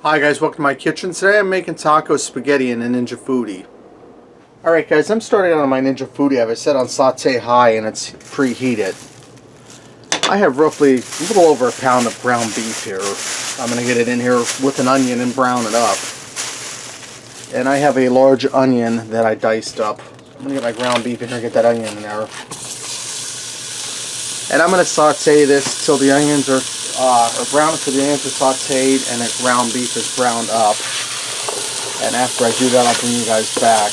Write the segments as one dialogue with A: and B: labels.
A: Hi guys, welcome to my kitchen. Today I'm making taco spaghetti in a Ninja Foodi. Alright guys, I'm starting on my Ninja Foodi. I have it set on saute high and it's preheated. I have roughly a little over a pound of ground beef here. I'm going to get it in here with an onion and brown it up. And I have a large onion that I diced up. I'm going to get my ground beef in here and get that onion in there. And I'm going to saute this till the onions are brown, until the onions are sauteed and the ground beef is browned up. And after I do that, I'll bring you guys back.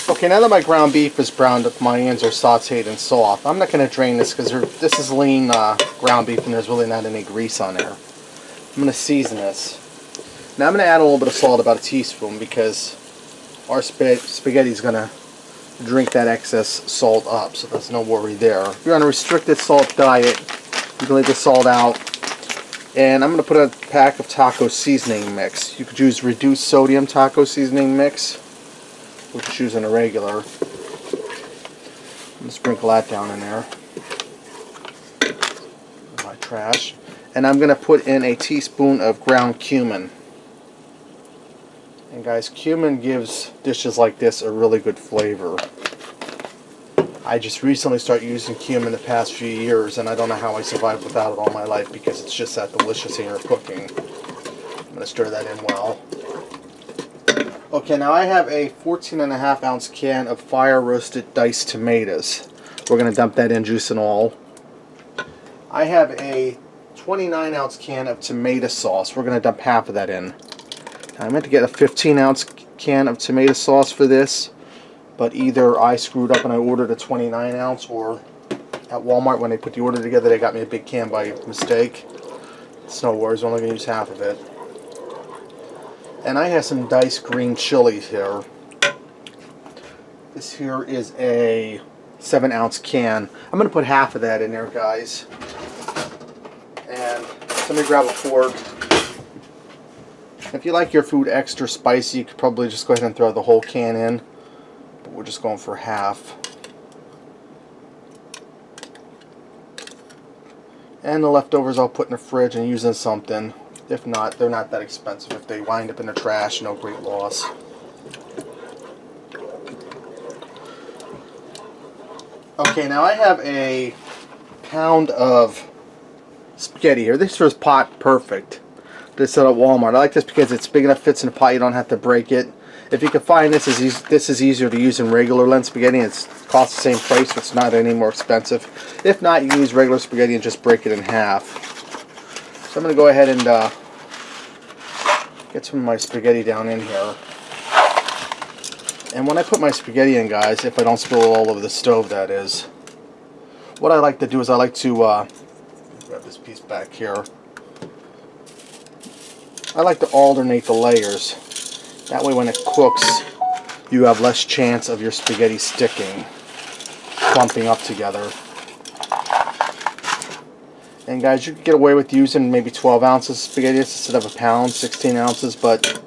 A: Okay, now that my ground beef is browned up, my onions are sauteed and soft. I'm not going to drain this because this is lean ground beef and there's really not any grease on there. I'm going to season this. Now I'm going to add a little bit of salt, about a teaspoon, because our spaghetti is going to drink that excess salt up, so there's no worry there. If you're on a restricted salt diet, you can leave the salt out. And I'm going to put a pack of taco seasoning mix. You could use reduced sodium taco seasoning mix, or just using a regular. I'm going to sprinkle that down in there. My trash. And I'm going to put in a teaspoon of ground cumin. And guys, cumin gives dishes like this a really good flavor. I just recently started using cumin the past few years, and I don't know how I survived without it all my life because it's just that delicious in your cooking. I'm going to stir that in well. Okay, now I have a 14.5 ounce can of fire roasted diced tomatoes. We're going to dump that in, juice and all. I have a 29 ounce can of tomato sauce. We're going to dump half of that in. I meant to get a 15 ounce can of tomato sauce for this, but either I screwed up and I ordered a 29 ounce, or at Walmart when they put the order together they got me a big can by mistake. It's no worries, I'm only going to use half of it. And I have some diced green chilies here. This here is a 7 ounce can. I'm going to put half of that in there, guys. And somebody grab a fork. If you like your food extra spicy, you could probably just go ahead and throw the whole can in. But we're just going for half. And the leftovers I'll put in the fridge and use in something. If not, they're not that expensive. If they wind up in the trash, no great loss. Okay, now I have a pound of spaghetti here. This is pot perfect. This at Walmart. I like this because it's big enough, fits in the pot, you don't have to break it. If you can find this is easier to use than regular Lent spaghetti. It costs the same price, so it's not any more expensive. If not, you can use regular spaghetti and just break it in half. So I'm going to go ahead and get some of my spaghetti down in here. And when I put my spaghetti in, guys, if I don't spill it all over the stove, that is, what I like to do is I like to grab this piece back here. I like to alternate the layers. That way when it cooks, you have less chance of your spaghetti sticking, clumping up together. And guys, you can get away with using maybe 12 ounces of spaghetti instead of a pound, 16 ounces, but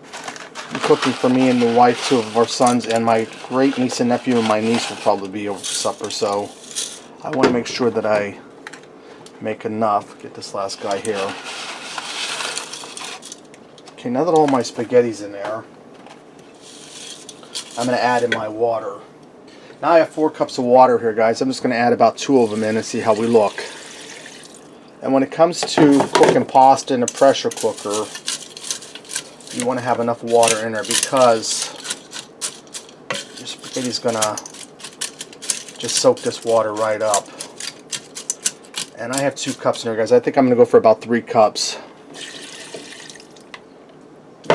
A: I'm cooking for me and the wife, 2 of our sons, and my great niece and nephew, and my niece will probably be over for supper, so I want to make sure that I make enough. Get this last guy here. Okay, now that all my spaghetti's in there, I'm going to add in my water. Now I have 4 cups of water here, guys. I'm just going to add about 2 of them in and see how we look. And when it comes to cooking pasta in a pressure cooker, you want to have enough water in there because your spaghetti's going to just soak this water right up. And I have 2 cups in there, guys. I think I'm going to go for about 3 cups.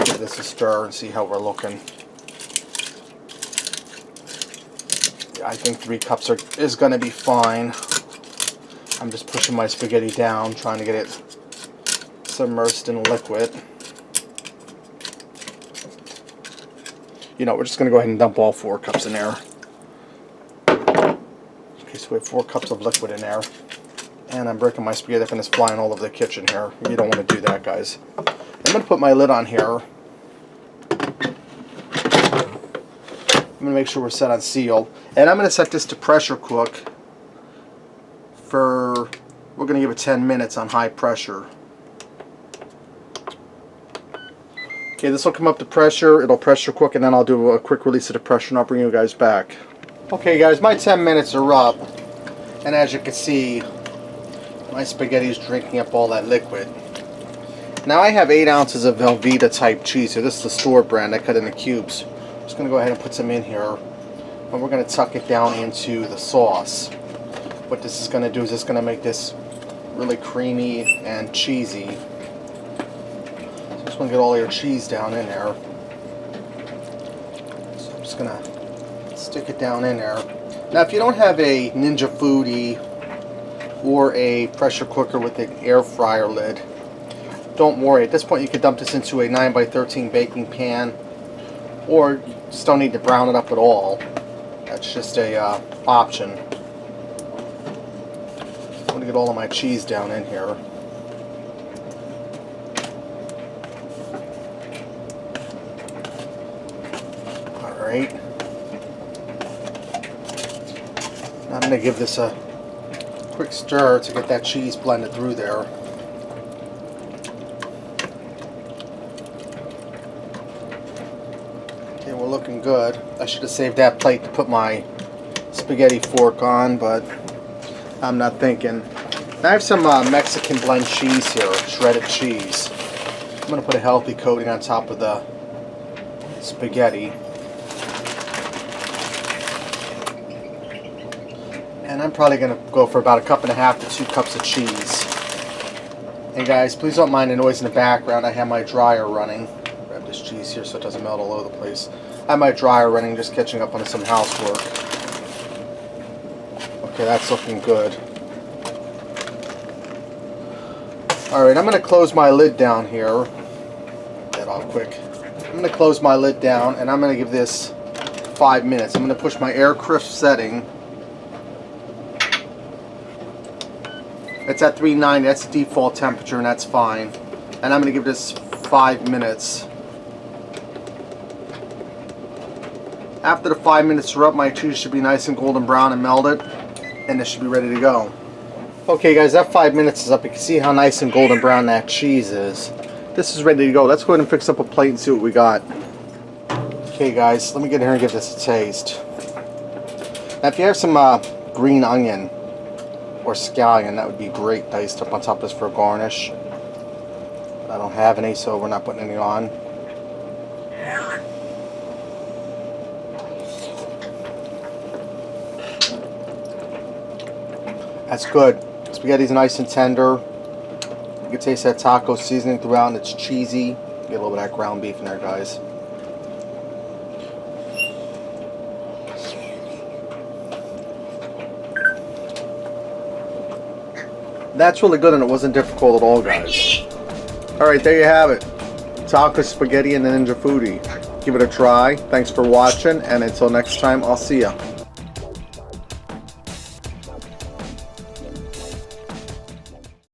A: Give this a stir and see how we're looking. Yeah, I think 3 cups is going to be fine. I'm just pushing my spaghetti down, trying to get it submerged in liquid. You know, we're just going to go ahead and dump all 4 cups in there. Okay, so we have 4 cups of liquid in there. And I'm breaking my spaghetti up and it's flying all over the kitchen here. You don't want to do that, guys. I'm going to put my lid on here. I'm going to make sure we're set on sealed. And I'm going to set this to pressure cook for, we're going to give it 10 minutes on high pressure. Okay, this will come up to pressure. It'll pressure cook, and then I'll do a quick release of the pressure, and I'll bring you guys back. Okay, guys, my 10 minutes are up, and as you can see, my spaghetti is drinking up all that liquid. Now I have 8 ounces of Velveeta type cheese here. This is the store brand. I cut into cubes. I'm just going to go ahead and put some in here, and we're going to tuck it down into the sauce. What this is going to do is it's going to make this really creamy and cheesy. Just want to get all your cheese down in there. So I'm just going to stick it down in there. Now if you don't have a Ninja Foodi or a pressure cooker with an air fryer lid, don't worry. At this point you could dump this into a 9x13 baking pan, or you just don't need to brown it up at all. That's just a option. I'm going to get all of my cheese down in here. Alright. I'm going to give this a quick stir to get that cheese blended through there. Okay, we're looking good. I should have saved that plate to put my spaghetti fork on, but I'm not thinking. I have some Mexican blend cheese here, shredded cheese. I'm going to put a healthy coating on top of the spaghetti. And I'm probably going to go for about 1.5 cups to 2 cups of cheese. And guys, please don't mind the noise in the background. I have my dryer running. Grab this cheese here so it doesn't melt all over the place. I have my dryer running, just catching up on some housework. Okay, that's looking good. Alright, I'm going to close my lid down here. Get that off quick. I'm going to close my lid down, and I'm going to give this 5 minutes. I'm going to push my air crisp setting. It's at 390, that's the default temperature, and that's fine. And I'm going to give this 5 minutes. After the 5 minutes are up, my cheese should be nice and golden brown and melted, and this should be ready to go. Okay guys, that 5 minutes is up. You can see how nice and golden brown that cheese is. This is ready to go. Let's go ahead and fix up a plate and see what we got. Okay guys, let me get in here and give this a taste. Now if you have some green onion or scallion, that would be great diced up on top of this for a garnish. But I don't have any, so we're not putting any on. That's good. Spaghetti's nice and tender. You can taste that taco seasoning throughout, and it's cheesy. Get a little bit of that ground beef in there, guys. That's really good, and it wasn't difficult at all, guys. Alright, there you have it. Taco spaghetti and the Ninja Foodi. Give it a try. Thanks for watching, and until next time, I'll see ya.